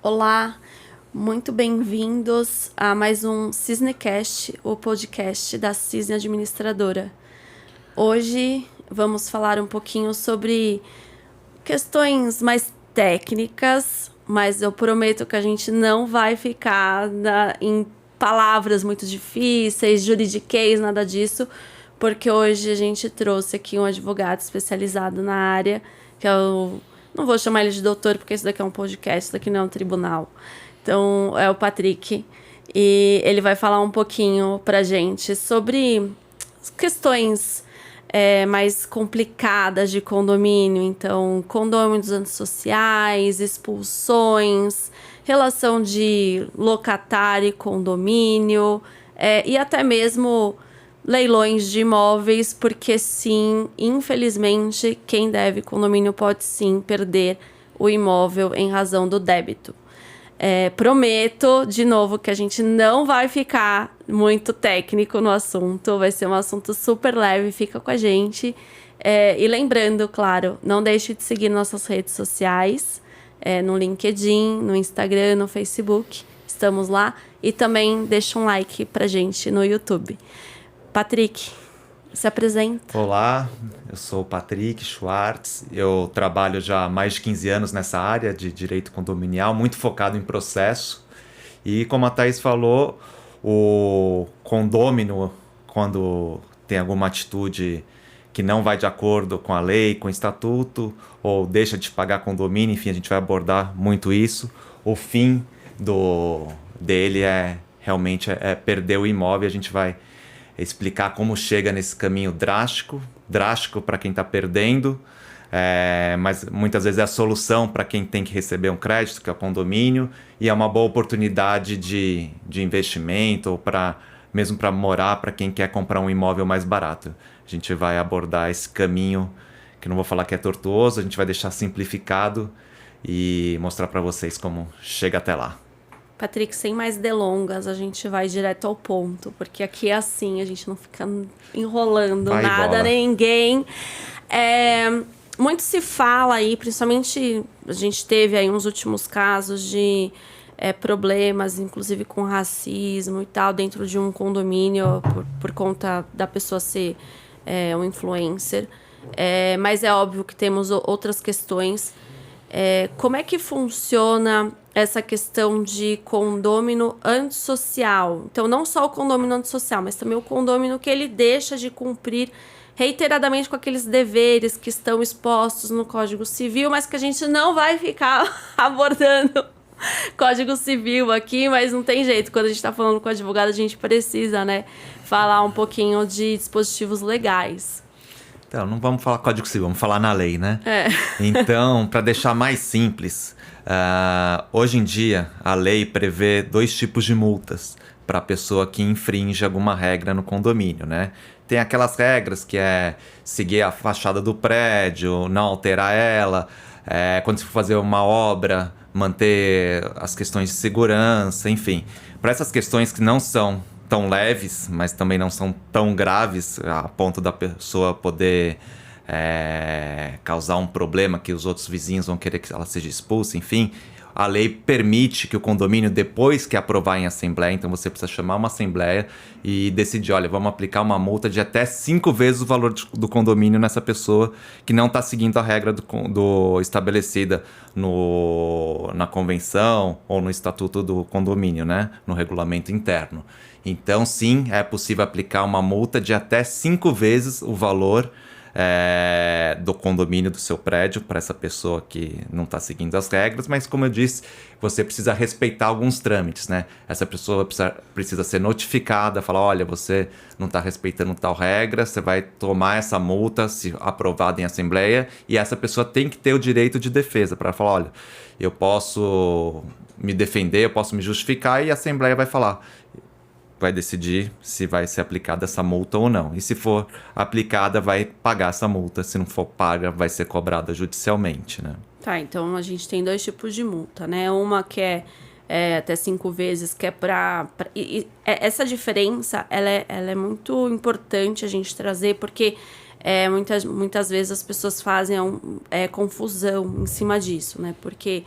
Olá, muito bem-vindos a mais um Cisnecast, o podcast da Cisne Administradora. Hoje vamos falar um pouquinho sobre questões mais técnicas, mas eu prometo que a gente não vai ficar em palavras muito difíceis, juridiquês, nada disso, porque hoje a gente trouxe aqui um advogado especializado na área, que é o... Não vou chamar ele de doutor, porque isso daqui é um podcast, isso daqui não é um tribunal. Então, é o Patrick. E ele vai falar um pouquinho pra gente sobre questões mais complicadas de condomínio. Então, condôminos antissociais, expulsões, relação de locatário e condomínio, e até mesmo leilões de imóveis, porque sim, infelizmente, quem deve condomínio pode sim perder o imóvel em razão do débito. Prometo, de novo, que a gente não vai ficar muito técnico no assunto, vai ser um assunto super leve, fica com a gente. E lembrando, claro, não deixe de seguir nossas redes sociais, no LinkedIn, no Instagram, no Facebook, estamos lá. E também deixa um like pra gente no YouTube. Patrick, se apresenta. Olá, eu sou o Patrick Schwartz, eu trabalho já há mais de 15 anos nessa área de direito condominial, muito focado em processo. E como a Thaís falou, o condômino, quando tem alguma atitude que não vai de acordo com a lei, com o estatuto, ou deixa de pagar condomínio, enfim, a gente vai abordar muito isso. O fim dele realmente perder o imóvel, a gente vai explicar como chega nesse caminho drástico para quem está perdendo, mas muitas vezes é a solução para quem tem que receber um crédito, que é o condomínio, e é uma boa oportunidade de investimento, ou mesmo para morar, para quem quer comprar um imóvel mais barato. A gente vai abordar esse caminho, que não vou falar que é tortuoso, a gente vai deixar simplificado e mostrar para vocês como chega até lá. Patrick, sem mais delongas, a gente vai direto ao ponto, porque aqui é assim, a gente não fica enrolando Vai nada, bola. ninguém. Muito se fala aí, principalmente a gente teve aí uns últimos casos de problemas, inclusive com racismo e tal, dentro de um condomínio, por conta da pessoa ser um influencer. Mas é óbvio que temos outras questões. Como é que funciona essa questão de condômino antissocial? Então, não só o condômino antissocial, mas também o condômino que ele deixa de cumprir reiteradamente com aqueles deveres que estão expostos no Código Civil, mas que a gente não vai ficar abordando Código Civil aqui, mas não tem jeito. Quando a gente está falando com o advogado, a gente precisa, né, falar um pouquinho de dispositivos legais. Então, não vamos falar Código Civil, vamos falar na lei, né? Então, para deixar mais simples, hoje em dia a lei prevê 2 tipos de multas para a pessoa que infringe alguma regra no condomínio, né? Tem aquelas regras que é seguir a fachada do prédio, não alterar ela, quando você for fazer uma obra, manter as questões de segurança, enfim. Para essas questões que não são tão leves, mas também não são tão graves a ponto da pessoa poder causar um problema que os outros vizinhos vão querer que ela seja expulsa, enfim. A lei permite que o condomínio, depois que aprovar em assembleia, então você precisa chamar uma assembleia e decidir, olha, vamos aplicar uma multa de até 5 vezes o valor do condomínio nessa pessoa que não está seguindo a regra do estabelecida na convenção ou no estatuto do condomínio, né? No regulamento interno. Então, sim, é possível aplicar uma multa de até 5 vezes o valor do condomínio do seu prédio para essa pessoa que não está seguindo as regras, mas como eu disse, você precisa respeitar alguns trâmites, né? Essa pessoa precisa ser notificada, falar, olha, você não está respeitando tal regra, você vai tomar essa multa se aprovada em assembleia, e essa pessoa tem que ter o direito de defesa para falar, olha, eu posso me defender, eu posso me justificar, e a assembleia vai decidir se vai ser aplicada essa multa ou não. E se for aplicada, vai pagar essa multa. Se não for paga, vai ser cobrada judicialmente, né? Tá, então a gente tem 2 tipos de multa, né? Uma que é até 5 vezes, que é essa diferença, ela é muito importante a gente trazer, porque muitas vezes as pessoas fazem confusão em cima disso, né? Porque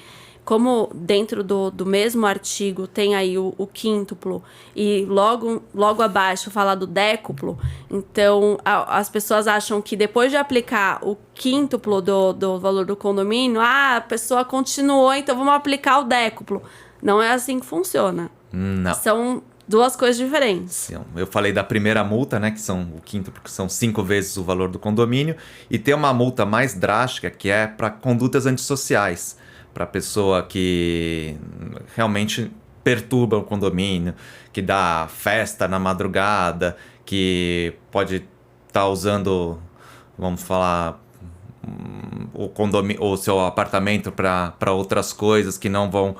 como dentro do mesmo artigo tem aí o quíntuplo e logo abaixo fala do décuplo, então as pessoas acham que depois de aplicar o quíntuplo do valor do condomínio, a pessoa continuou, então vamos aplicar o décuplo. Não é assim que funciona. Não. São duas coisas diferentes. Eu falei da primeira multa, né, que são o quíntuplo, que são 5 vezes o valor do condomínio, e tem uma multa mais drástica que é para condutas antissociais, para pessoa que realmente perturba o condomínio, que dá festa na madrugada, que pode estar usando, vamos falar, o seu apartamento para outras coisas que não vão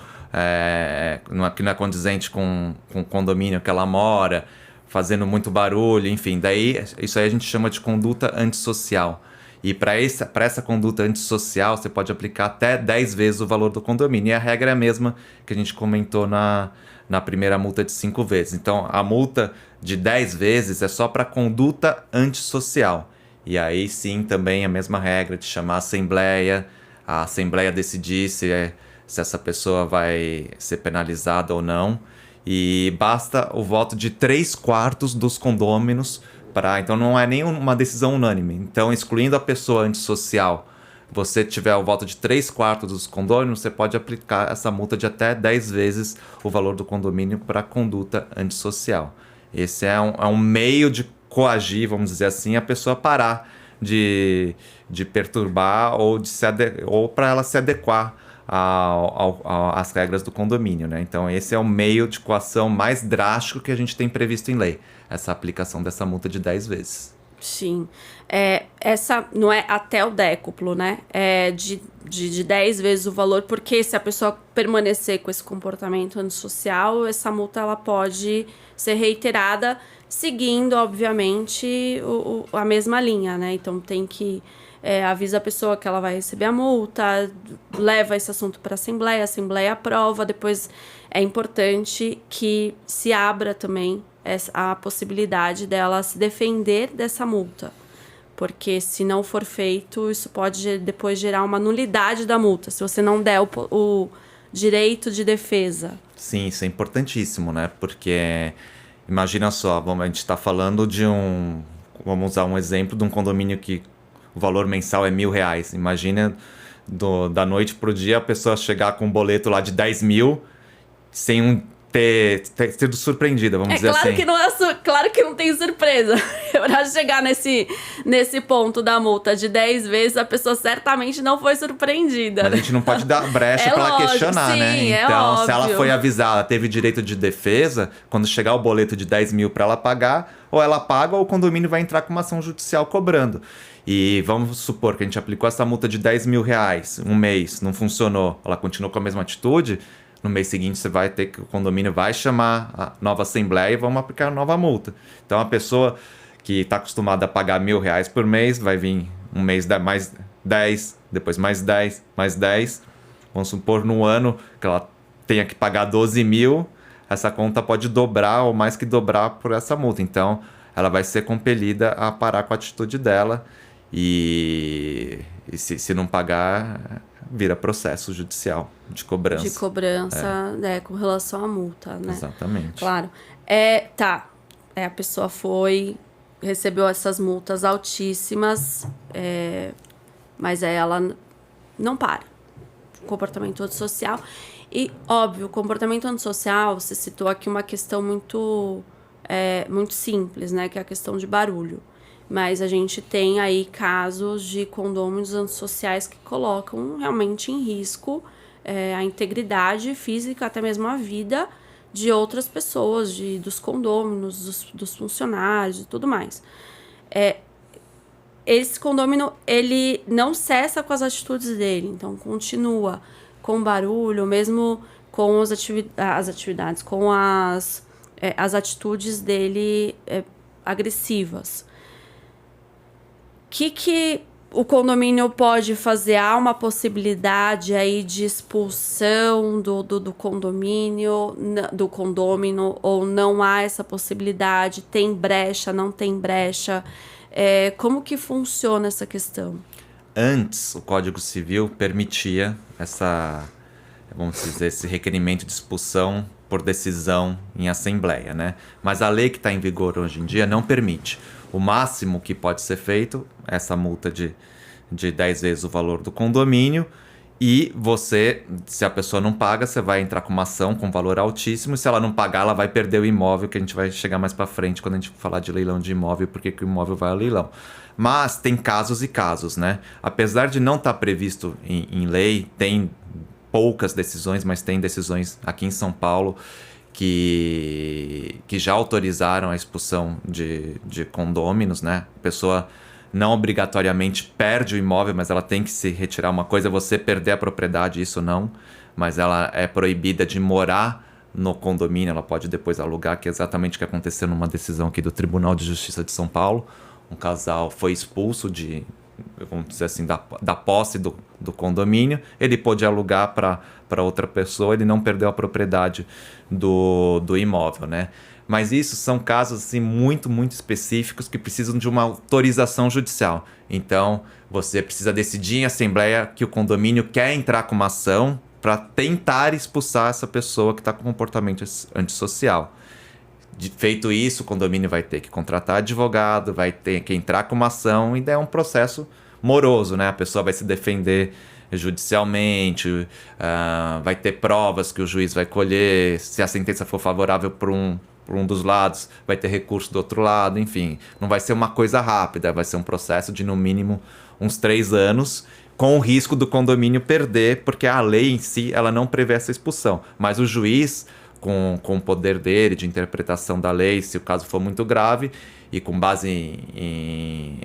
que não é condizente com o condomínio que ela mora, fazendo muito barulho, enfim. Daí, isso aí a gente chama de conduta antissocial. E para essa conduta antissocial, você pode aplicar até 10 vezes o valor do condomínio. E a regra é a mesma que a gente comentou na primeira multa de 5 vezes. Então, a multa de 10 vezes é só para conduta antissocial. E aí sim, também a mesma regra de chamar a assembleia decidir se essa pessoa vai ser penalizada ou não. E basta o voto de 3/4 dos condôminos para... Então não é nem uma decisão unânime. Então, excluindo a pessoa antissocial, você tiver o voto de 3/4 dos condôminos, você pode aplicar essa multa de até 10 vezes o valor do condomínio para conduta antissocial. Esse é um meio de coagir, vamos dizer assim, a pessoa parar de perturbar ou para ela se adequar às regras do condomínio, né? Então esse é o meio de coação mais drástico que a gente tem previsto em lei, essa aplicação dessa multa de 10 vezes. Sim. Essa não é até o décuplo, né? É de 10 vezes o valor, porque se a pessoa permanecer com esse comportamento antissocial, essa multa ela pode ser reiterada, seguindo, obviamente, a mesma linha, né? Então tem que avisa a pessoa que ela vai receber a multa, leva esse assunto para a Assembleia aprova, depois é importante que se abra também a possibilidade dela se defender dessa multa, porque se não for feito, isso pode depois gerar uma nulidade da multa, se você não der o direito de defesa. Sim, isso é importantíssimo, né? Porque imagina só, a gente está falando vamos usar um exemplo de um condomínio que o valor mensal é R$1.000. Imagina da noite pro dia a pessoa chegar com um boleto lá de 10 mil sem ter sido surpreendida, vamos dizer claro assim. Que não claro que não tem surpresa. Pra chegar nesse ponto da multa de 10 vezes, a pessoa certamente não foi surpreendida. Mas a gente não pode dar brecha pra ela questionar, sim, né? Então, se ela foi avisada, teve direito de defesa, quando chegar o boleto de 10 mil pra ela pagar, ou ela paga ou o condomínio vai entrar com uma ação judicial cobrando. E vamos supor que a gente aplicou essa multa de R$10.000, um mês, não funcionou, ela continuou com a mesma atitude, no mês seguinte você vai ter que o condomínio vai chamar a nova assembleia e vamos aplicar a nova multa. Então a pessoa que está acostumada a pagar R$1.000 por mês, vai vir um mês mais 10, depois mais 10, mais 10. Vamos supor no ano que ela tenha que pagar 12 mil, essa conta pode dobrar ou mais que dobrar por essa multa. Então ela vai ser compelida a parar com a atitude dela. E se não pagar, vira processo judicial de cobrança. De cobrança, com relação à multa, né? Exatamente. Claro. A pessoa recebeu essas multas altíssimas, mas ela não para. Comportamento antissocial. E, óbvio, o comportamento antissocial, você citou aqui uma questão muito simples, né? Que é a questão de barulho. Mas a gente tem aí casos de condôminos antissociais que colocam realmente em risco a integridade física, até mesmo a vida de outras pessoas, dos condôminos, dos funcionários e tudo mais. Esse condômino, ele não cessa com as atitudes dele, então continua com barulho, mesmo com as atividades, com as atitudes dele agressivas. O que o condomínio pode fazer? Há uma possibilidade aí de expulsão do condomínio, do condômino, ou não há essa possibilidade? Tem brecha, não tem brecha? Como que funciona essa questão? Antes, o Código Civil permitia vamos dizer, esse requerimento de expulsão por decisão em assembleia, né? Mas a lei que está em vigor hoje em dia não permite. O máximo que pode ser feito é essa multa de 10 vezes o valor do condomínio, e você, se a pessoa não paga, você vai entrar com uma ação com valor altíssimo, e se ela não pagar, ela vai perder o imóvel, que a gente vai chegar mais para frente quando a gente falar de leilão de imóvel, porque que o imóvel vai ao leilão. Mas tem casos e casos, né? Apesar de não estar previsto em lei, tem poucas decisões, mas tem decisões aqui em São Paulo que já autorizaram a expulsão de condôminos, né? A pessoa não obrigatoriamente perde o imóvel, mas ela tem que se retirar. Uma coisa é você perder a propriedade, isso não, mas ela é proibida de morar no condomínio, ela pode depois alugar, que é exatamente o que aconteceu numa decisão aqui do Tribunal de Justiça de São Paulo. Um casal foi expulso vamos dizer assim, da posse do condomínio, ele pôde alugar para outra pessoa, ele não perdeu a propriedade do imóvel, né? Mas isso são casos assim, muito, muito específicos que precisam de uma autorização judicial. Então, você precisa decidir em assembleia que o condomínio quer entrar com uma ação para tentar expulsar essa pessoa que está com comportamento antissocial. Feito isso, o condomínio vai ter que contratar advogado, vai ter que entrar com uma ação, e daí é um processo moroso, né? A pessoa vai se defender judicialmente, vai ter provas que o juiz vai colher, se a sentença for favorável por um dos lados, vai ter recurso do outro lado, enfim. Não vai ser uma coisa rápida, vai ser um processo de no mínimo uns 3 anos, com o risco do condomínio perder, porque a lei em si ela não prevê essa expulsão. Mas o juiz, com o poder dele de interpretação da lei, se o caso for muito grave, e com base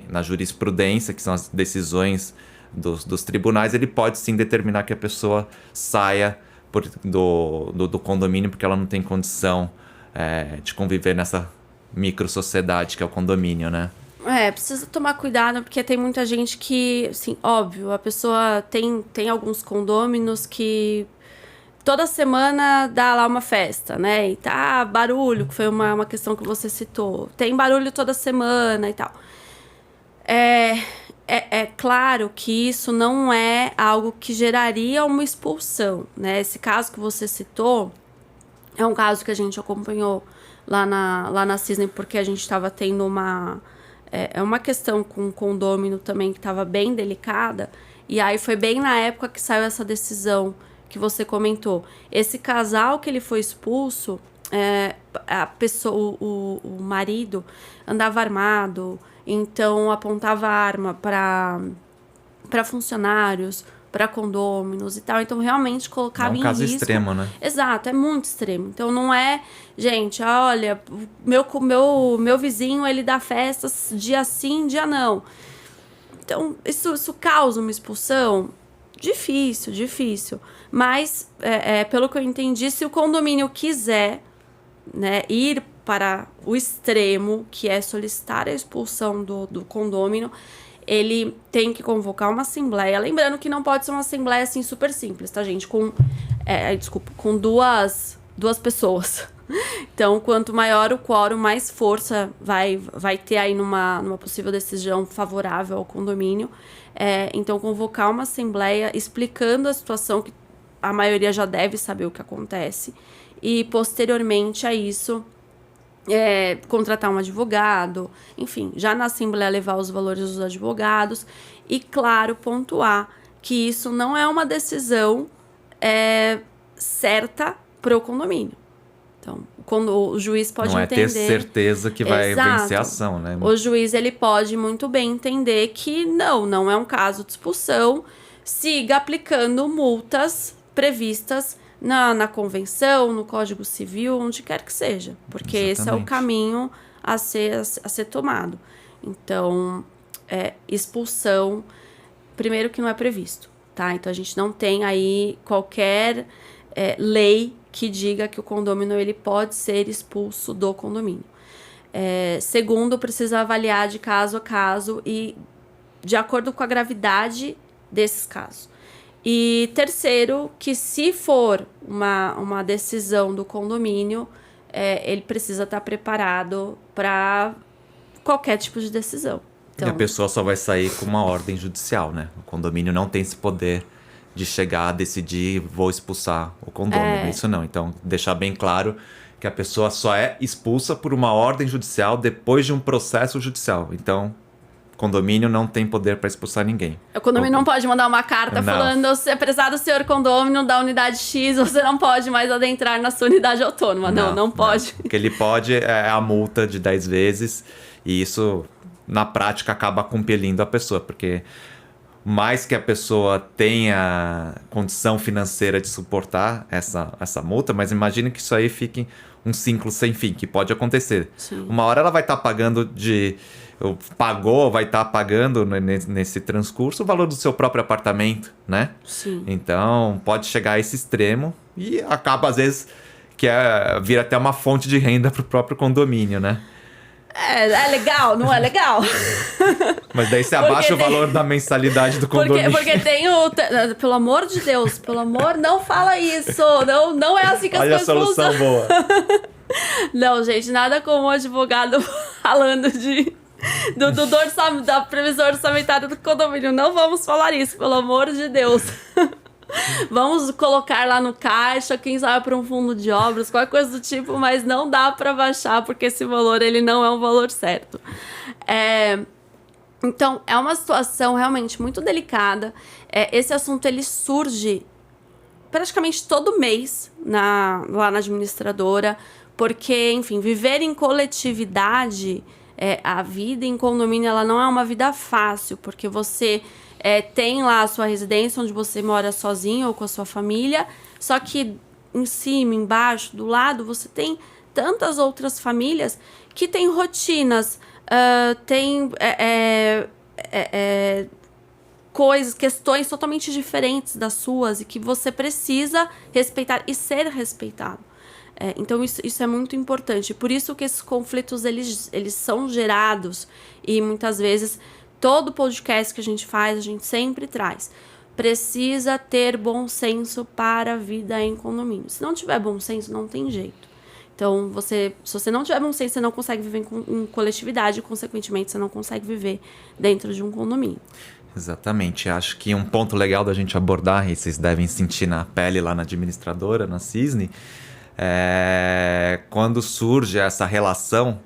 na jurisprudência, que são as decisões dos tribunais, ele pode sim determinar que a pessoa saia do condomínio porque ela não tem condição de conviver nessa micro-sociedade que é o condomínio, né? Precisa tomar cuidado, porque tem muita gente que, assim, óbvio, a pessoa tem alguns condôminos que toda semana dá lá uma festa, né? E tá barulho, que foi uma questão que você citou. Tem barulho toda semana e tal. É claro que isso não é algo que geraria uma expulsão, né? Esse caso que você citou é um caso que a gente acompanhou lá na Cisne, porque a gente estava tendo uma questão com um condômino também que estava bem delicada, e aí foi bem na época que saiu essa decisão que você comentou. Esse casal que ele foi expulso, a pessoa, o marido andava armado, então apontava arma para funcionários, para condôminos e tal. Então realmente colocava em risco. É um caso extremo, né? Exato, é muito extremo. Então não é, gente, olha, meu vizinho, ele dá festas dia sim, dia não. Então isso causa uma expulsão? Difícil. Mas, pelo que eu entendi, se o condomínio quiser, né, ir para o extremo, que é solicitar a expulsão do condômino, ele tem que convocar uma assembleia. Lembrando que não pode ser uma assembleia assim super simples, tá, gente? Com duas pessoas. Então, quanto maior o quórum, mais força vai ter aí numa possível decisão favorável ao condomínio. Então, convocar uma assembleia explicando a situação, que a maioria já deve saber o que acontece. E, posteriormente a isso, contratar um advogado, enfim, já na assembleia levar os valores dos advogados e, claro, pontuar que isso não é uma decisão certa para o condomínio. Então, quando o juiz pode entender... Não é ter certeza que vai vencer a ação, né? O juiz, ele pode muito bem entender que não é um caso de expulsão, siga aplicando multas previstas na convenção, no Código Civil, onde quer que seja. Porque Exatamente. Esse é o caminho a ser tomado. Então, expulsão, primeiro que não é previsto, tá? Então, a gente não tem aí qualquer lei que diga que o condômino ele pode ser expulso do condomínio. Segundo, precisa avaliar de caso a caso e de acordo com a gravidade desses casos. E terceiro, que se for uma decisão do condomínio, ele precisa estar preparado para qualquer tipo de decisão. Então, e a pessoa só vai sair com uma ordem judicial, né? O condomínio não tem esse poder de chegar a decidir, vou expulsar o condômino. Isso não. Então, deixar bem claro que a pessoa só é expulsa por uma ordem judicial depois de um processo judicial. Então, condomínio não tem poder para expulsar ninguém. O condomínio não pode mandar uma carta falando, prezado senhor condomínio da unidade X, você não pode mais adentrar na sua unidade autônoma. Não pode. O que ele pode é a multa de 10 vezes, e isso, na prática, acaba compelindo a pessoa, porque mais que a pessoa tenha condição financeira de suportar essa multa, mas imagine que isso aí fique um ciclo sem fim, que pode acontecer. Sim. Uma hora ela vai estar pagando vai estar pagando nesse transcurso o valor do seu próprio apartamento, né? Sim. Então, pode chegar a esse extremo e acaba, às vezes, vira até uma fonte de renda para o próprio condomínio, né? É legal, não é legal? Mas daí você abaixa o valor da mensalidade do condomínio. Porque tem pelo amor de Deus, não fala isso. Não é assim que as Olha coisas a solução boa. Não, gente, nada como um advogado falando da previsão orçamentária do condomínio. Não vamos falar isso, pelo amor de Deus. Vamos colocar lá no caixa, quem sabe para um fundo de obras, qualquer coisa do tipo, mas não dá para baixar, porque esse valor ele não é um valor certo. Então, é uma situação realmente muito delicada. Esse assunto ele surge praticamente todo mês lá na administradora, porque, enfim, viver em coletividade, a vida em condomínio, ela não é uma vida fácil, porque você tem lá a sua residência, onde você mora sozinho ou com a sua família, só que em cima, embaixo, do lado, você tem tantas outras famílias que têm rotinas, tem questões totalmente diferentes das suas e que você precisa respeitar e ser respeitado. Então isso é muito importante. Por isso que esses conflitos eles são gerados, e muitas vezes todo podcast que a gente faz, a gente sempre traz. Precisa ter bom senso para a vida em condomínio. Se não tiver bom senso, não tem jeito. Então, se você não tiver bom senso, você não consegue viver em coletividade, e, consequentemente, você não consegue viver dentro de um condomínio. Exatamente. Acho que um ponto legal da gente abordar, e vocês devem sentir na pele lá na administradora, na Cisne, quando surge essa relação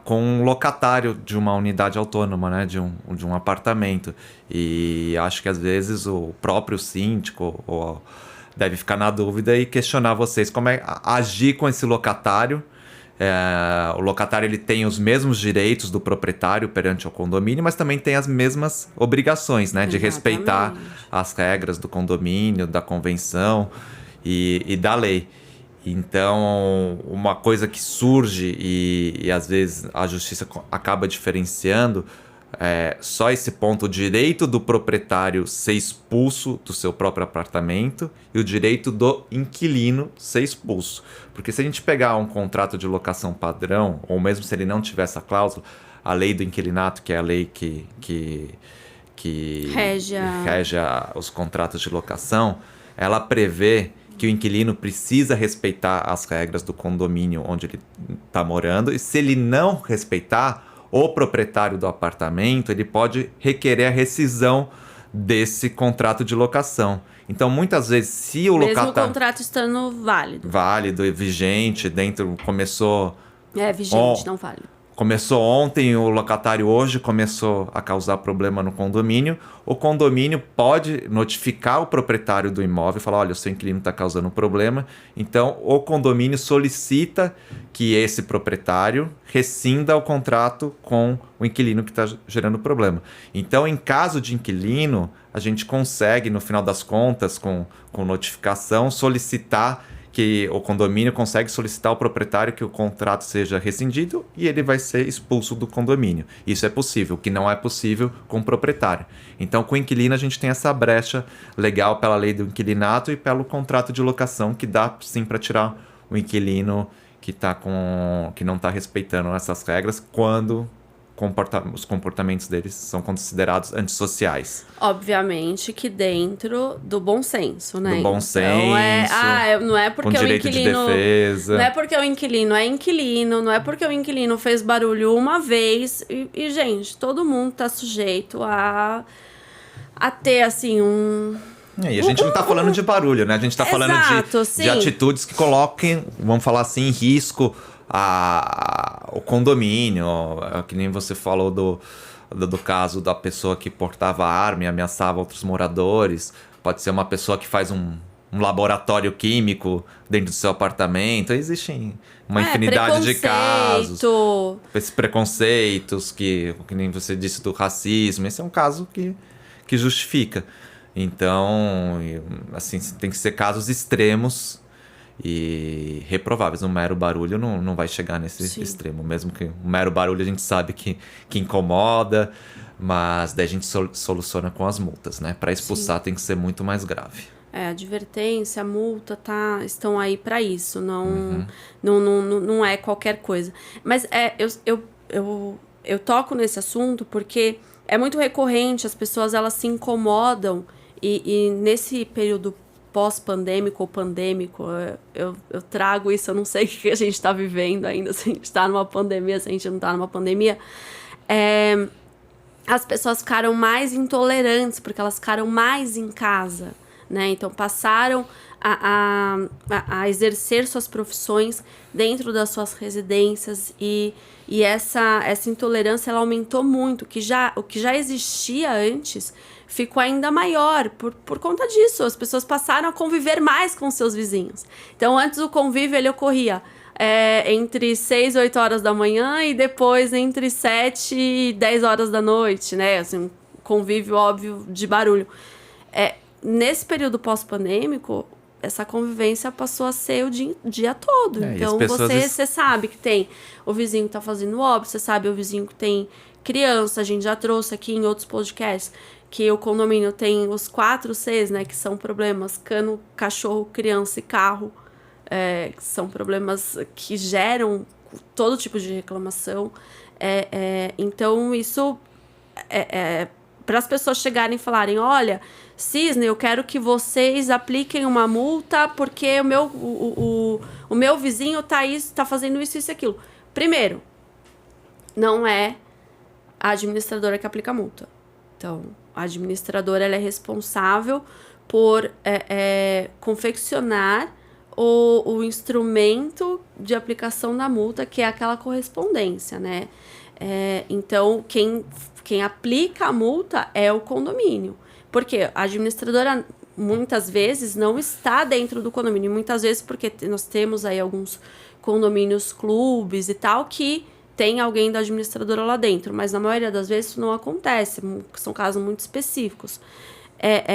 com um locatário de uma unidade autônoma, né? de um apartamento. E acho que às vezes o próprio síndico deve ficar na dúvida e questionar vocês como agir com esse locatário. O locatário ele tem os mesmos direitos do proprietário perante o condomínio, mas também tem as mesmas obrigações, né? De respeitar as regras do condomínio, da convenção e da lei. Então, uma coisa que surge e às vezes a justiça acaba diferenciando só esse ponto: o direito do proprietário ser expulso do seu próprio apartamento e o direito do inquilino ser expulso. Porque se a gente pegar um contrato de locação padrão, ou mesmo se ele não tiver essa cláusula, a lei do inquilinato, que é a lei que rege os contratos de locação, ela prevê que o inquilino precisa respeitar as regras do condomínio onde ele está morando, e se ele não respeitar, o proprietário do apartamento ele pode requerer a rescisão desse contrato de locação. Então, muitas vezes, se o locatário... Mesmo o contrato estando válido. Válido e vigente, começou... vigente, não válido. Começou ontem, o locatário hoje começou a causar problema no condomínio. O condomínio pode notificar o proprietário do imóvel e falar: olha, o seu inquilino está causando problema. Então, o condomínio solicita que esse proprietário rescinda o contrato com o inquilino que está gerando problema. Então, em caso de inquilino, a gente consegue, no final das contas, com notificação, solicitar que o condomínio consegue solicitar ao proprietário que o contrato seja rescindido e ele vai ser expulso do condomínio. Isso é possível, o que não é possível com o proprietário. Então, com o inquilino, a gente tem essa brecha legal pela lei do inquilinato e pelo contrato de locação, que dá sim para tirar o inquilino que não está respeitando essas regras quando os comportamentos deles são considerados antissociais. Obviamente que dentro do bom senso, né? Do bom senso. Não é porque com direito de defesa. Não é porque o inquilino é inquilino, não é porque o inquilino fez barulho uma vez. E gente, todo mundo tá sujeito a ter, assim, E a gente não está falando de barulho, né? A gente está falando de atitudes que coloquem, vamos falar assim, em risco o condomínio. Que nem você falou do caso da pessoa que portava arma e ameaçava outros moradores. Pode ser uma pessoa que faz um laboratório químico dentro do seu apartamento. Existem uma infinidade de casos. Esses preconceitos que nem você disse do racismo. Esse é um caso que justifica. Então, assim, tem que ser casos extremos e reprováveis. Um mero barulho não vai chegar nesse extremo. Mesmo que um mero barulho a gente sabe que incomoda, mas daí a gente soluciona com as multas, né? Para expulsar tem que ser muito mais grave. A advertência, a multa estão aí para isso. Não é qualquer coisa. Mas eu toco nesse assunto porque é muito recorrente, as pessoas elas se incomodam e nesse período pós-pandêmico ou pandêmico, eu trago isso, eu não sei o que a gente está vivendo ainda, se a gente está numa pandemia, se a gente não está numa pandemia, as pessoas ficaram mais intolerantes, porque elas ficaram mais em casa, né? Então passaram a exercer suas profissões dentro das suas residências e essa intolerância ela aumentou muito. O que já existia antes ficou ainda maior por conta disso. As pessoas passaram a conviver mais com seus vizinhos. Então antes o convívio ele ocorria entre 6 e 8 horas da manhã e depois entre 7 e 10 horas da noite, né? Assim, um convívio óbvio de barulho. Nesse período pós-pandêmico, essa convivência passou a ser o dia todo. Então, você sabe que tem o vizinho que tá fazendo obra, você sabe o vizinho que tem criança. A gente já trouxe aqui em outros podcasts que o condomínio tem os 4 Cs, né? Que são problemas cano, cachorro, criança e carro. Que são problemas que geram todo tipo de reclamação. Então, isso para as pessoas chegarem e falarem, olha, Cisne, eu quero que vocês apliquem uma multa porque o meu vizinho tá fazendo isso e aquilo. Primeiro, não é a administradora que aplica a multa. Então, a administradora ela é responsável por confeccionar o instrumento de aplicação da multa, que é aquela correspondência, né? Então, quem aplica a multa é o condomínio. Porque a administradora, muitas vezes, não está dentro do condomínio. Muitas vezes porque nós temos aí alguns condomínios, clubes e tal, que tem alguém da administradora lá dentro. Mas na maioria das vezes isso não acontece. São casos muito específicos.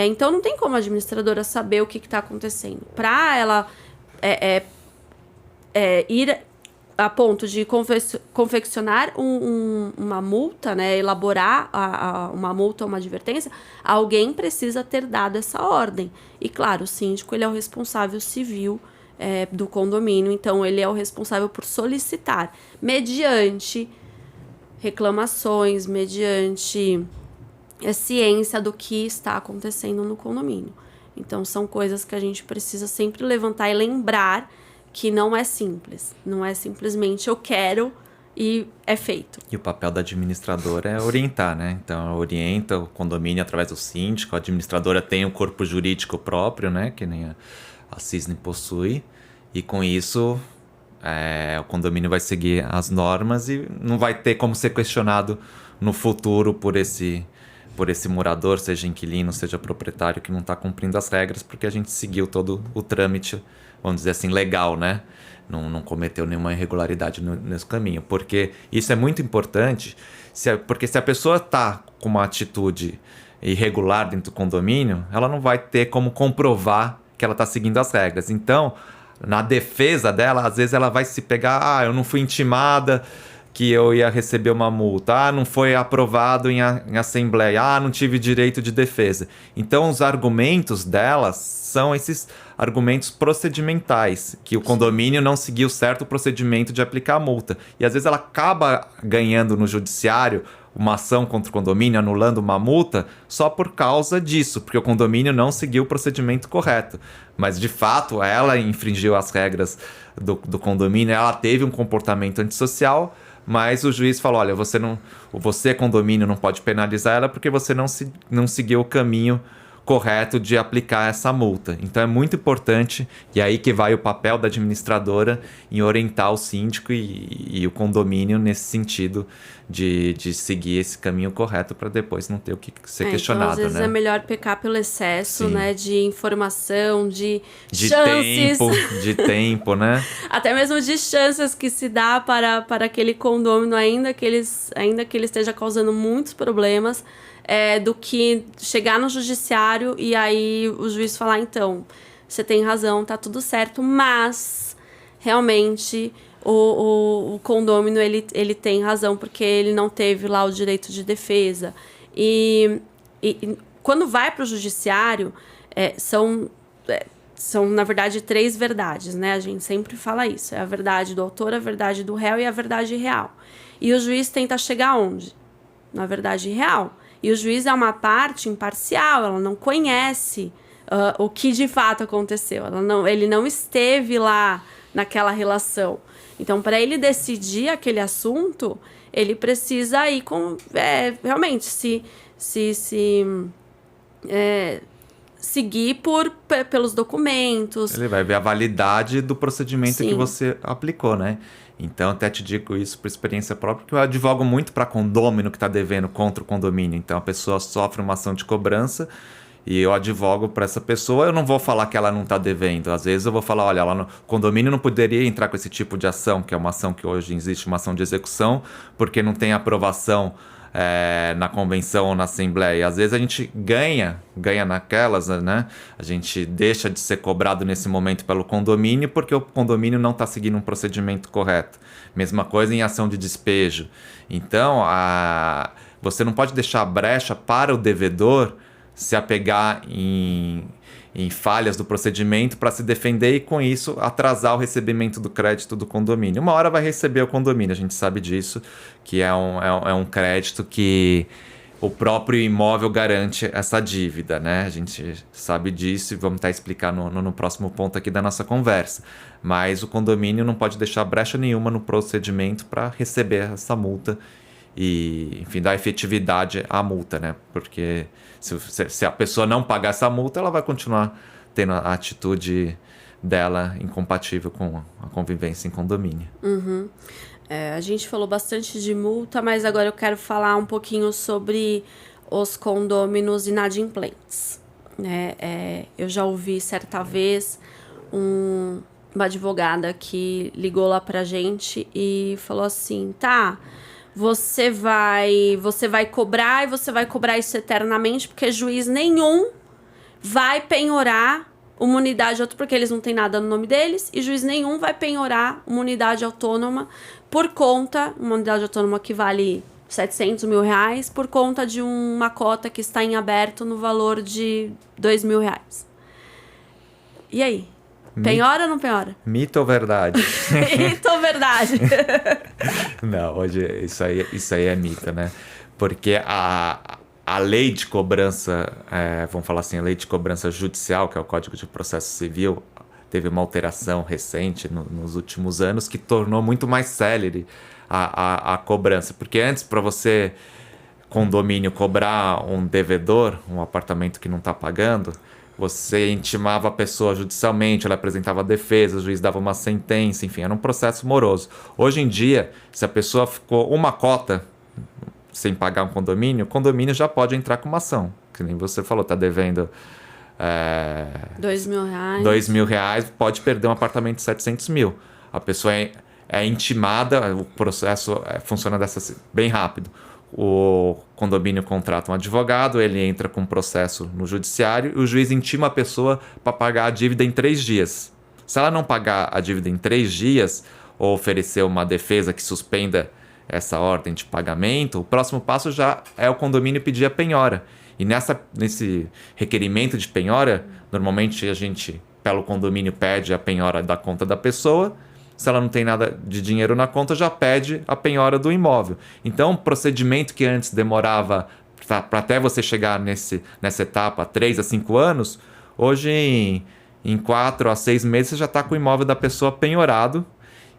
Então não tem como a administradora saber o que está acontecendo. Para ela ir a ponto de confeccionar uma multa, né, elaborar uma multa ou uma advertência, alguém precisa ter dado essa ordem. E, claro, o síndico ele é o responsável civil do condomínio, então ele é o responsável por solicitar, mediante reclamações, mediante ciência do que está acontecendo no condomínio. Então, são coisas que a gente precisa sempre levantar e lembrar que não é simples. Não é simplesmente eu quero e é feito. E o papel da administradora é orientar, né? Então, ela orienta o condomínio através do síndico. A administradora tem um corpo jurídico próprio, né? Que nem a Cisne possui. E com isso, o condomínio vai seguir as normas e não vai ter como ser questionado no futuro por esse morador, seja inquilino, seja proprietário, que não está cumprindo as regras, porque a gente seguiu todo o trâmite, vamos dizer assim, legal, né? Não cometeu nenhuma irregularidade nesse caminho. Porque isso é muito importante, porque se a pessoa está com uma atitude irregular dentro do condomínio, ela não vai ter como comprovar que ela está seguindo as regras. Então, na defesa dela, às vezes ela vai se pegar, eu não fui intimada que eu ia receber uma multa, não foi aprovado em assembleia, não tive direito de defesa. Então, os argumentos delas são esses argumentos procedimentais, que o condomínio não seguiu certo o procedimento de aplicar a multa. E às vezes ela acaba ganhando no judiciário uma ação contra o condomínio, anulando uma multa, só por causa disso, porque o condomínio não seguiu o procedimento correto. Mas, de fato, ela infringiu as regras do condomínio, ela teve um comportamento antissocial, mas o juiz falou, olha, você condomínio, não pode penalizar ela porque você não seguiu o caminho correto de aplicar essa multa. Então é muito importante, e aí que vai o papel da administradora em orientar o síndico e o condomínio nesse sentido de seguir esse caminho correto para depois não ter o que ser questionado. Então, às vezes é melhor pecar pelo excesso, né, de informação, de chances. De tempo, né? Até mesmo de chances que se dá para aquele condômino, ainda que ele esteja causando muitos problemas, do que chegar no judiciário e aí o juiz falar, então, você tem razão, tá tudo certo, mas realmente o condômino ele tem razão porque ele não teve lá o direito de defesa. E quando vai para o judiciário, são, na verdade, 3 verdades, né? A gente sempre fala isso. É a verdade do autor, a verdade do réu e a verdade real. E o juiz tenta chegar onde? Na verdade real. E o juiz é uma parte imparcial, ela não conhece o que de fato aconteceu. Ele não esteve lá naquela relação. Então, para ele decidir aquele assunto, ele precisa ir com... realmente, seguir pelos documentos. Ele vai ver a validade do procedimento que você aplicou, né? Então, até te digo isso por experiência própria, porque eu advogo muito para condômino que está devendo contra o condomínio. Então, a pessoa sofre uma ação de cobrança e eu advogo para essa pessoa. Eu não vou falar que ela não está devendo. Às vezes eu vou falar, olha, o condomínio não poderia entrar com esse tipo de ação, que é uma ação que hoje existe, uma ação de execução, porque não tem aprovação na convenção ou na assembleia. Às vezes a gente ganha naquelas, né? A gente deixa de ser cobrado nesse momento pelo condomínio porque o condomínio não está seguindo um procedimento correto. Mesma coisa em ação de despejo. Então, você não pode deixar brecha para o devedor se apegar em falhas do procedimento para se defender e, com isso, atrasar o recebimento do crédito do condomínio. Uma hora vai receber o condomínio, a gente sabe disso, que é um crédito que o próprio imóvel garante essa dívida, né? A gente sabe disso e vamos explicar no próximo ponto aqui da nossa conversa. Mas o condomínio não pode deixar brecha nenhuma no procedimento para receber essa multa e, enfim, dar efetividade à multa, né? Porque se a pessoa não pagar essa multa, ela vai continuar tendo a atitude dela incompatível com a convivência em condomínio. Uhum. A gente falou bastante de multa, mas agora eu quero falar um pouquinho sobre os condôminos inadimplentes. Eu já ouvi certa vez uma advogada que ligou lá pra gente e falou assim, você vai cobrar e você vai cobrar isso eternamente, porque juiz nenhum vai penhorar uma unidade autônoma, porque eles não têm nada no nome deles, e juiz nenhum vai penhorar uma unidade autônoma uma unidade autônoma que vale 700 mil reais, por conta de uma cota que está em aberto no valor de 2 mil reais. E aí? Penhora ou não penhora? Mito ou verdade? Mito ou verdade? Não, hoje isso aí é mito, né? Porque a lei de cobrança, vamos falar assim, a lei de cobrança judicial, que é o Código de Processo Civil, teve uma alteração recente nos últimos anos que tornou muito mais célere a cobrança. Porque antes, para você, condomínio, cobrar um devedor, um apartamento que não está pagando, você intimava a pessoa judicialmente, ela apresentava a defesa, o juiz dava uma sentença, enfim, era um processo moroso. Hoje em dia, se a pessoa ficou uma cota sem pagar um condomínio, o condomínio já pode entrar com uma ação. Que nem você falou, está devendo 2 mil reais. 2 mil reais, pode perder um apartamento de 700 mil. A pessoa é intimada, o processo funciona bem rápido. O condomínio contrata um advogado, ele entra com um processo no judiciário e o juiz intima a pessoa para pagar a dívida em 3 dias. Se ela não pagar a dívida em 3 dias ou oferecer uma defesa que suspenda essa ordem de pagamento, o próximo passo já é o condomínio pedir a penhora. E nesse requerimento de penhora, normalmente a gente, pelo condomínio, pede a penhora da conta da pessoa. Se ela não tem nada de dinheiro na conta, já pede a penhora do imóvel. Então, um procedimento que antes demorava para até você chegar nessa etapa 3 a 5 anos, hoje em 4 a 6 meses você já está com o imóvel da pessoa penhorado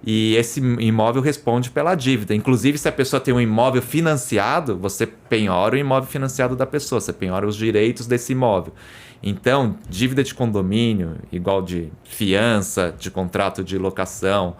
e esse imóvel responde pela dívida. Inclusive, se a pessoa tem um imóvel financiado, você penhora o imóvel financiado da pessoa, você penhora os direitos desse imóvel. Então, dívida de condomínio, igual de fiança, de contrato de locação,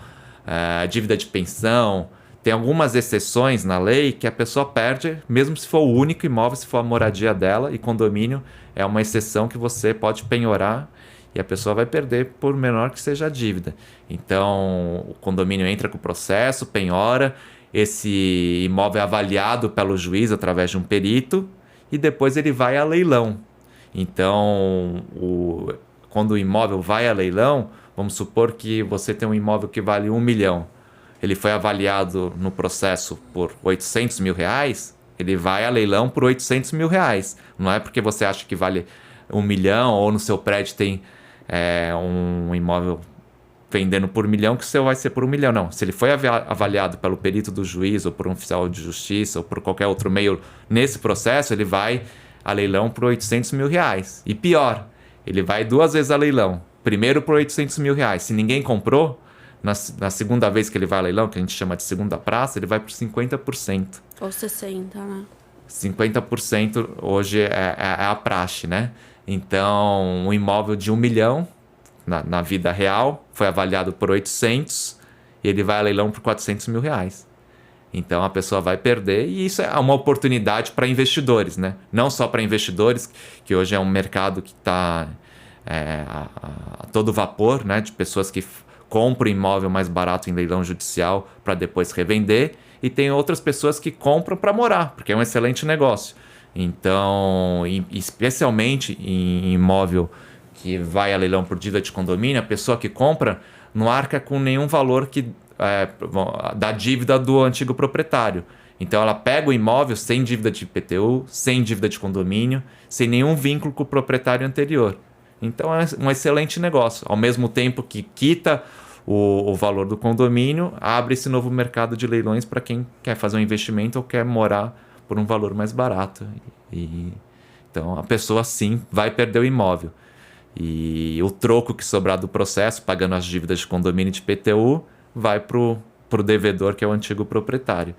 dívida de pensão, tem algumas exceções na lei que a pessoa perde, mesmo se for o único imóvel, se for a moradia dela, e condomínio é uma exceção que você pode penhorar e a pessoa vai perder por menor que seja a dívida. Então, o condomínio entra com o processo, penhora, esse imóvel é avaliado pelo juiz através de um perito e depois ele vai a leilão. Então, quando o imóvel vai a leilão, vamos supor que você tem um imóvel que vale 1 milhão. Ele foi avaliado no processo por 800 mil reais, ele vai a leilão por 800 mil reais. Não é porque você acha que vale 1 milhão ou no seu prédio tem um imóvel vendendo por 1 milhão que o seu vai ser por 1 milhão. Não, se ele foi avaliado pelo perito do juiz ou por um oficial de justiça ou por qualquer outro meio nesse processo, ele vai a leilão por 800 mil reais. E pior, ele vai 2 vezes a leilão. Primeiro por 800 mil reais. Se ninguém comprou, na segunda vez que ele vai a leilão, que a gente chama de segunda praça, ele vai por 50%. Ou 60%, né? 50% hoje é a praxe, né? Então, um imóvel de 1 milhão, na vida real, foi avaliado por 800 e ele vai a leilão por 400 mil reais. Então, a pessoa vai perder e isso é uma oportunidade para investidores, né? Não só para investidores, que hoje é um mercado que está a todo vapor, né? De pessoas que compram imóvel mais barato em leilão judicial para depois revender, e tem outras pessoas que compram para morar, porque é um excelente negócio. Então, especialmente em imóvel que vai a leilão por dívida de condomínio, a pessoa que compra não arca com nenhum valor da dívida do antigo proprietário. Então, ela pega o imóvel sem dívida de IPTU, sem dívida de condomínio, sem nenhum vínculo com o proprietário anterior. Então, é um excelente negócio. Ao mesmo tempo que quita o valor do condomínio, abre esse novo mercado de leilões para quem quer fazer um investimento ou quer morar por um valor mais barato. Então, a pessoa, sim, vai perder o imóvel. E o troco que sobrar do processo, pagando as dívidas de condomínio e de IPTU, vai para o devedor, que é o antigo proprietário.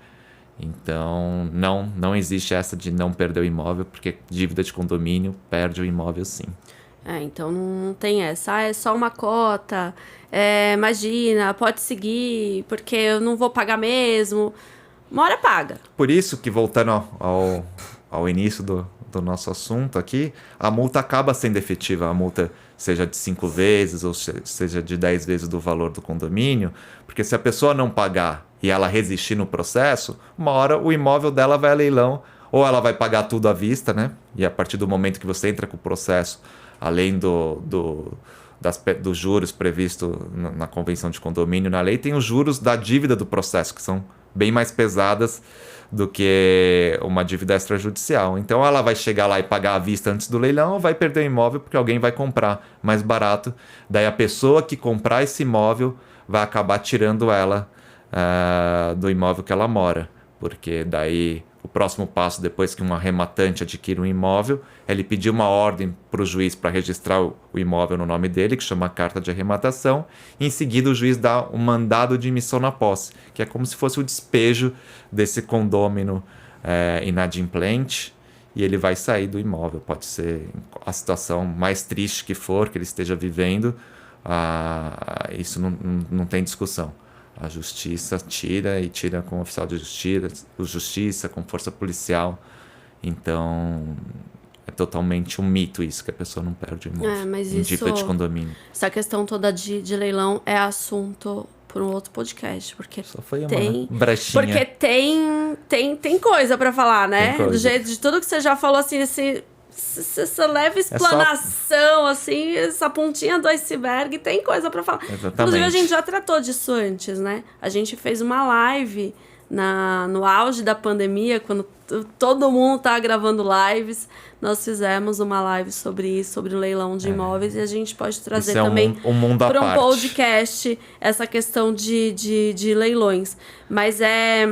Então, não existe essa de não perder o imóvel, porque dívida de condomínio perde o imóvel, sim. Então não tem essa. É só uma cota. Imagina, pode seguir, porque eu não vou pagar mesmo. Uma hora paga. Por isso que, voltando ao início do nosso assunto aqui, a multa acaba sendo efetiva. A multa seja de 5 vezes ou seja de 10 vezes do valor do condomínio, porque se a pessoa não pagar e ela resistir no processo, uma hora o imóvel dela vai a leilão, ou ela vai pagar tudo à vista, né? E a partir do momento que você entra com o processo, além dos juros previstos na Convenção de Condomínio, na lei, tem os juros da dívida do processo, que são bem mais pesadas do que uma dívida extrajudicial. Então, ela vai chegar lá e pagar à vista antes do leilão, ou vai perder o imóvel porque alguém vai comprar mais barato. Daí, a pessoa que comprar esse imóvel vai acabar tirando ela do imóvel que ela mora, porque daí o próximo passo, depois que um arrematante adquire um imóvel, é ele pedir uma ordem para o juiz para registrar o imóvel no nome dele, que chama carta de arrematação, e em seguida o juiz dá um mandado de emissão na posse, que é como se fosse o despejo desse condômino inadimplente, e ele vai sair do imóvel. Pode ser a situação mais triste que for, que ele esteja vivendo, isso não tem discussão. A justiça tira com o oficial de justiça, com força policial. Então, é totalmente um mito isso, que a pessoa não perde o imóvel em dívida de condomínio. Essa questão toda de leilão é assunto por um outro podcast, porque só foi uma brechinha. Porque tem coisa pra falar, né? Do jeito de tudo que você já falou, assim, essa leve explanação, assim, essa pontinha do iceberg, tem coisa pra falar. Exatamente. Inclusive, a gente já tratou disso antes, né? A gente fez uma live no auge da pandemia, quando todo mundo tá gravando lives. Nós fizemos uma live sobre isso, sobre o leilão de imóveis, e a gente pode trazer também para um podcast essa questão de leilões. Mas é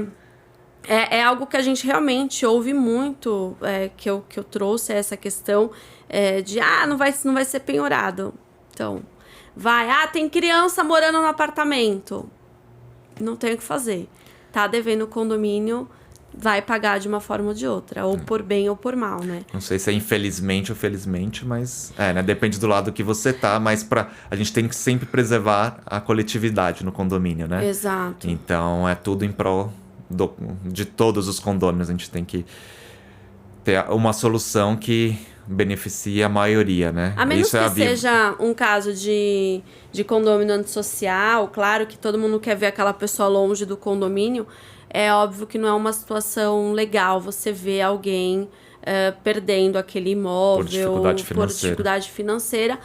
algo que a gente realmente ouve muito, que eu trouxe essa questão de não vai ser penhorado. Então, tem criança morando no apartamento. não tem o que fazer. Tá devendo o condomínio, vai pagar de uma forma ou de outra, ou por bem ou por mal, né? Não sei se é infelizmente ou felizmente, mas né? Depende do lado que você tá, mas a gente tem que sempre preservar a coletividade no condomínio, né? Exato. Então é tudo em prol de todos os condôminos. A gente tem que ter uma solução que beneficie a maioria, né? A menos que seja um caso de condomínio antissocial, claro que todo mundo quer ver aquela pessoa longe do condomínio, é óbvio que não é uma situação legal você ver alguém perdendo aquele imóvel por dificuldade financeira.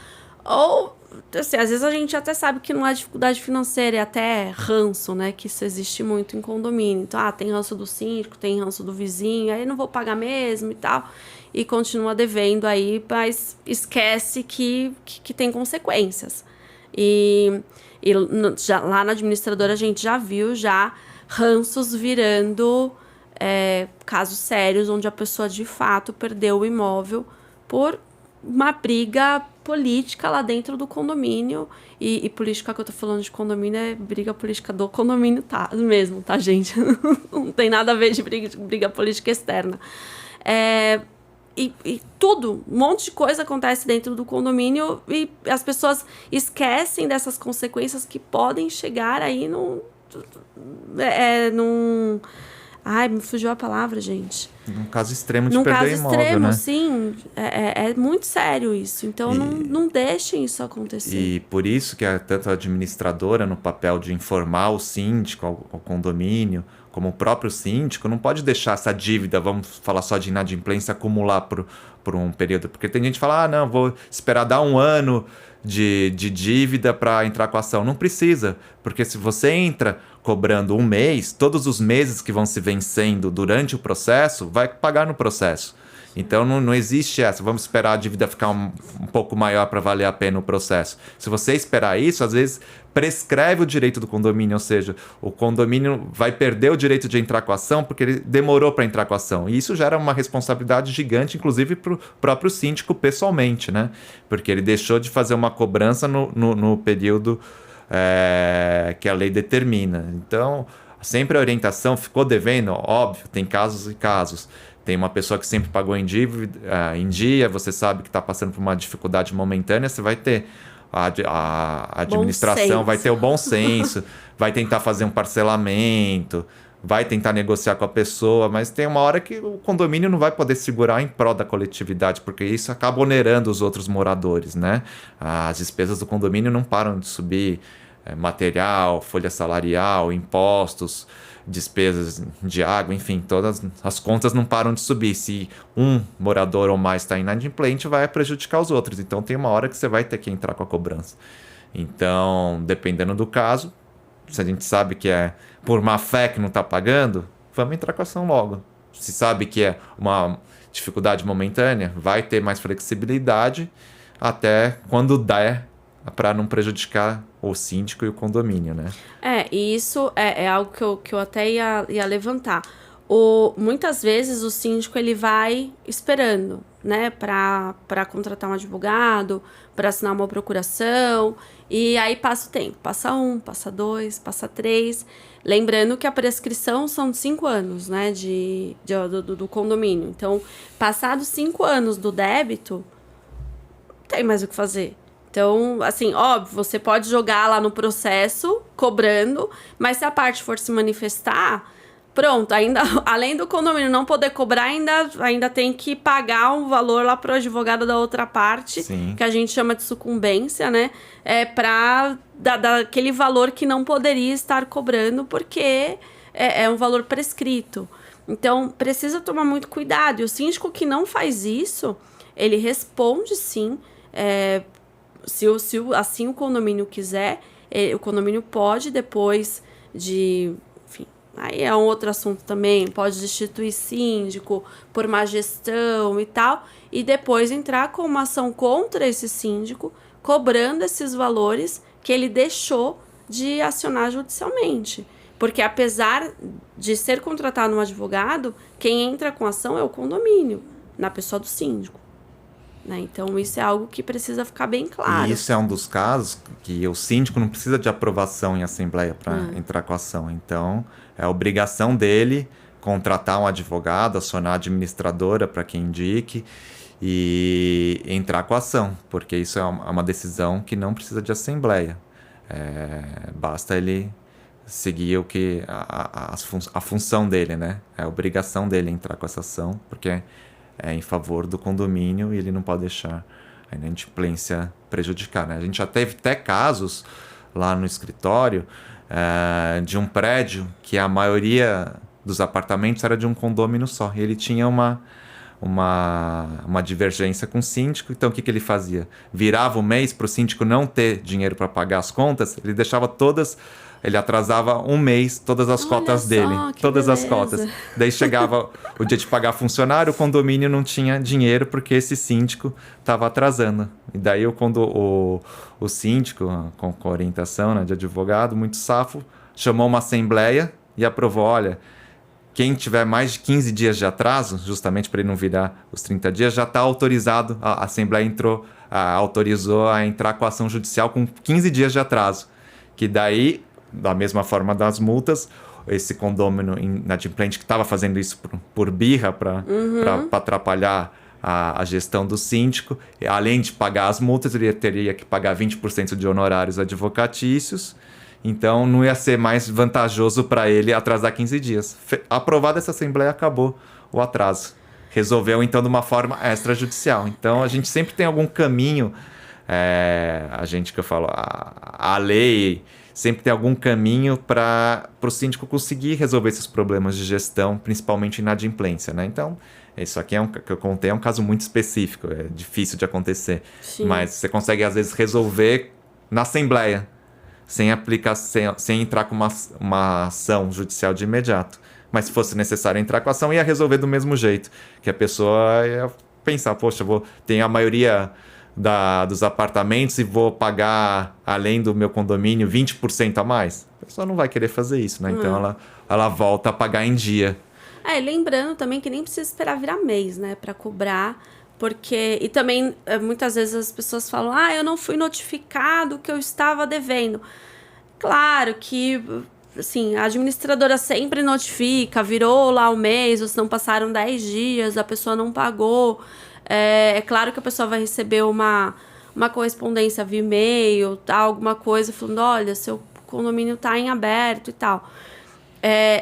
Ou, assim, às vezes a gente até sabe que não é dificuldade financeira, é até ranço, né? Que isso existe muito em condomínio. Então, tem ranço do síndico, tem ranço do vizinho, aí não vou pagar mesmo e tal. E continua devendo aí, mas esquece que tem consequências. E lá na administradora a gente já viu ranços virando casos sérios, onde a pessoa de fato perdeu o imóvel por uma briga política lá dentro do condomínio. E política que eu tô falando de condomínio é briga política do condomínio mesmo, tá, gente? Não tem nada a ver de briga política externa. E tudo, um monte de coisa acontece dentro do condomínio e as pessoas esquecem dessas consequências que podem chegar aí num... Ai, me fugiu a palavra, gente. Num caso extremo de perder imóvel, extremo, né? Sim. É muito sério isso. Então, não deixem isso acontecer. E por isso que tanto a administradora, no papel de informar o síndico, ao condomínio, como o próprio síndico, não pode deixar essa dívida, vamos falar só de inadimplência, acumular por um período. Porque tem gente que fala, não, vou esperar dar 1 ano de dívida para entrar com a ação. Não precisa, porque se você entra cobrando 1 mês, todos os meses que vão se vencendo durante o processo, vai pagar no processo. Então não existe essa, vamos esperar a dívida ficar um pouco maior para valer a pena o processo. Se você esperar isso, às vezes prescreve o direito do condomínio, ou seja, o condomínio vai perder o direito de entrar com a ação porque ele demorou para entrar com a ação. E isso gera uma responsabilidade gigante, inclusive para o próprio síndico pessoalmente, né? Porque ele deixou de fazer uma cobrança no período que a lei determina. Então, sempre a orientação ficou devendo, óbvio, tem casos e casos. Tem uma pessoa que sempre pagou em dia, você sabe que está passando por uma dificuldade momentânea, você vai ter a administração, vai ter o bom senso, vai tentar fazer um parcelamento, vai tentar negociar com a pessoa, mas tem uma hora que o condomínio não vai poder segurar em prol da coletividade, porque isso acaba onerando os outros moradores, né? As despesas do condomínio não param de subir, material, folha salarial, impostos, despesas de água, enfim, todas as contas não param de subir. Se um morador ou mais está inadimplente, vai prejudicar os outros. Então tem uma hora que você vai ter que entrar com a cobrança. Então, dependendo do caso, se a gente sabe que é por má fé que não está pagando, vamos entrar com a ação logo. Se sabe que é uma dificuldade momentânea, vai ter mais flexibilidade até quando der, para não prejudicar o síndico e o condomínio, né? E isso é algo que eu até ia levantar. Muitas vezes o síndico ele vai esperando, né, para contratar um advogado, para assinar uma procuração, e aí passa o tempo, passa 1, passa 2, passa 3, lembrando que a prescrição são de 5 anos, né, do condomínio. Então, passados 5 anos do débito, não tem mais o que fazer. Então, assim, óbvio, você pode jogar lá no processo, cobrando, mas se a parte for se manifestar, pronto, ainda, além do condomínio não poder cobrar, ainda tem que pagar um valor lá pro advogado da outra parte, Sim, que a gente chama de sucumbência, né? Para dar aquele valor que não poderia estar cobrando, porque é um valor prescrito. Então, precisa tomar muito cuidado. E o síndico que não faz isso, ele responde sim, se assim o condomínio quiser, o condomínio pode, depois de... Enfim, aí é um outro assunto também, pode destituir síndico por má gestão e tal, e depois entrar com uma ação contra esse síndico, cobrando esses valores que ele deixou de acionar judicialmente. Porque apesar de ser contratado um advogado, quem entra com a ação é o condomínio, na pessoa do síndico. né? Então, isso é algo que precisa ficar bem claro. E isso é um dos casos que o síndico não precisa de aprovação em assembleia para entrar com a ação. Então, é obrigação dele contratar um advogado, acionar a administradora para que indique e entrar com a ação, porque isso é uma decisão que não precisa de assembleia. Basta ele seguir o que a função dele, né? É a obrigação dele entrar com essa ação, porque é em favor do condomínio e ele não pode deixar a inadimplência prejudicar, né? A gente já teve até casos lá no escritório de um prédio que a maioria dos apartamentos era de um condomínio só. E ele tinha uma divergência com o síndico. Então, o que ele fazia? Virava o mês para o síndico não ter dinheiro para pagar as contas, ele deixava ele atrasava um mês todas as cotas dele. Todas as cotas. Daí chegava o dia de pagar funcionário, o condomínio não tinha dinheiro porque esse síndico estava atrasando. E daí, quando o síndico, com orientação, né, de advogado, muito safo, chamou uma assembleia e aprovou, olha, quem tiver mais de 15 dias de atraso, justamente para ele não virar os 30 dias, já está autorizado, a assembleia autorizou a entrar com a ação judicial com 15 dias de atraso. Que daí, da mesma forma das multas, esse condomínio inadimplente que estava fazendo isso por birra para atrapalhar a gestão do síndico, além de pagar as multas, ele teria que pagar 20% de honorários advocatícios. Então, não ia ser mais vantajoso para ele atrasar 15 dias. Aprovada essa assembleia, acabou o atraso. Resolveu, então, de uma forma extrajudicial. Então, a gente sempre tem algum caminho, a lei sempre tem algum caminho para o síndico conseguir resolver esses problemas de gestão, principalmente inadimplência, né? Então, isso aqui que eu contei é um caso muito específico, é difícil de acontecer. Sim. Mas você consegue, às vezes, resolver na assembleia, sem entrar com uma ação judicial de imediato. Mas se fosse necessário entrar com a ação, ia resolver do mesmo jeito. Que a pessoa ia pensar, poxa, tenho a maioria dos apartamentos e vou pagar, além do meu condomínio, 20% a mais. A pessoa não vai querer fazer isso, né? Então ela volta a pagar em dia. Lembrando também que nem precisa esperar virar mês, né? Para cobrar. E também, muitas vezes as pessoas falam, eu não fui notificado que eu estava devendo. Claro que, assim, a administradora sempre notifica, virou lá o mês, ou se não passaram 10 dias, a pessoa não pagou. É claro que a pessoa vai receber uma correspondência via e-mail, alguma coisa, falando, olha, seu condomínio está em aberto e tal.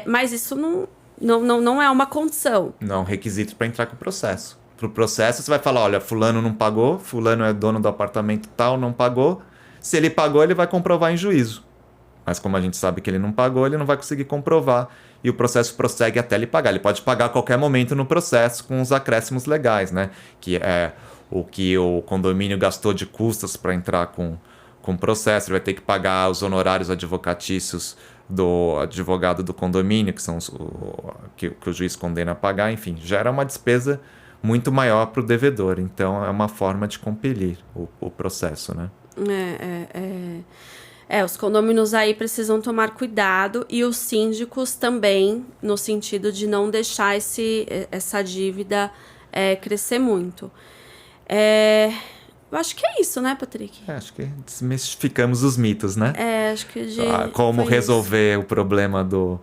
Mas isso não é uma condição. Não, requisito para entrar com o processo. Pro processo, você vai falar, olha, fulano não pagou, fulano é dono do apartamento tal, não pagou. Se ele pagou, ele vai comprovar em juízo. Mas como a gente sabe que ele não pagou, ele não vai conseguir comprovar. E o processo prossegue até ele pagar. Ele pode pagar a qualquer momento no processo com os acréscimos legais, né? Que é o que o condomínio gastou de custas para entrar com o processo. Ele vai ter que pagar os honorários advocatícios do advogado do condomínio, que são que o juiz condena a pagar. Enfim, gera uma despesa muito maior para o devedor. Então, é uma forma de compelir o processo, né? Os condôminos aí precisam tomar cuidado e os síndicos também, no sentido de não deixar essa dívida crescer muito. Eu acho que é isso, né, Patrick? Acho que desmistificamos os mitos, né? Acho que como resolver o problema do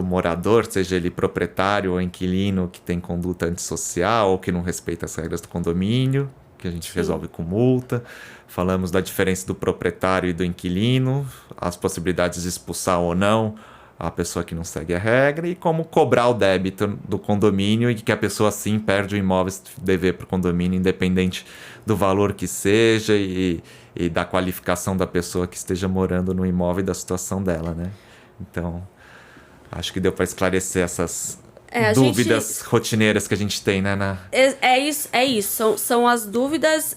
morador, seja ele proprietário ou inquilino que tem conduta antissocial ou que não respeita as regras do condomínio, que a gente resolve com multa. Falamos da diferença do proprietário e do inquilino, as possibilidades de expulsar ou não a pessoa que não segue a regra e como cobrar o débito do condomínio e que a pessoa sim perde o imóvel se dever para o condomínio, independente do valor que seja e da qualificação da pessoa que esteja morando no imóvel e da situação dela, né? Então, acho que deu para esclarecer essas dúvidas rotineiras que a gente tem, né? É isso. São as dúvidas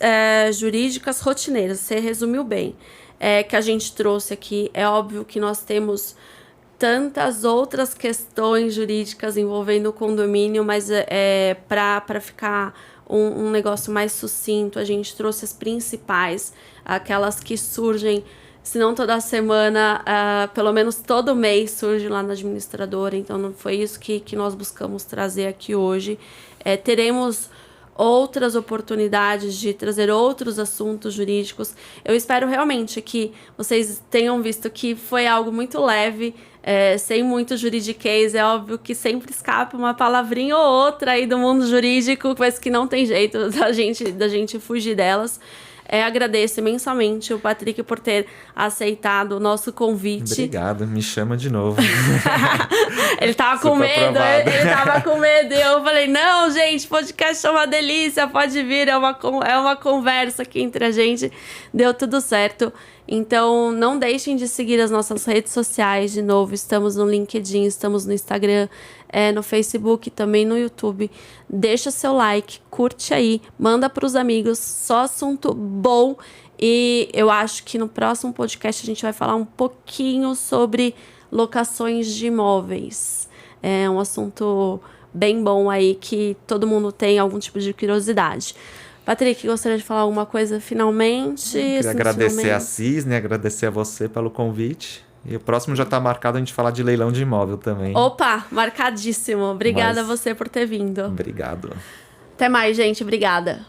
jurídicas rotineiras. Você resumiu bem. Que a gente trouxe aqui. É óbvio que nós temos tantas outras questões jurídicas envolvendo o condomínio, mas para ficar um negócio mais sucinto, a gente trouxe as principais, aquelas que surgem, se não toda semana, pelo menos todo mês surge lá na administradora. Então, não foi isso que nós buscamos trazer aqui hoje. Teremos outras oportunidades de trazer outros assuntos jurídicos. Eu espero realmente que vocês tenham visto que foi algo muito leve, sem muito juridiquês. É óbvio que sempre escapa uma palavrinha ou outra aí do mundo jurídico, mas que não tem jeito da gente fugir delas. Agradeço imensamente o Patrick por ter aceitado o nosso convite. Obrigado, me chama de novo. Ele tava com medo, ele tava com medo. E eu falei, não, gente, podcast é uma delícia, pode vir, é uma conversa aqui entre a gente. Deu tudo certo. Então, não deixem de seguir as nossas redes sociais. De novo, estamos no LinkedIn, estamos no Instagram, no Facebook, também no YouTube. Deixa seu like, curte aí, manda para os amigos, só assunto bom. E eu acho que no próximo podcast a gente vai falar um pouquinho sobre locações de imóveis. É um assunto bem bom aí que todo mundo tem algum tipo de curiosidade. Patrick, gostaria de falar alguma coisa finalmente? Queria agradecer a Cisne, agradecer a você pelo convite. E o próximo já está marcado a gente falar de leilão de imóvel também. Opa, marcadíssimo. Obrigada a você por ter vindo. Obrigado. Até mais, gente. Obrigada.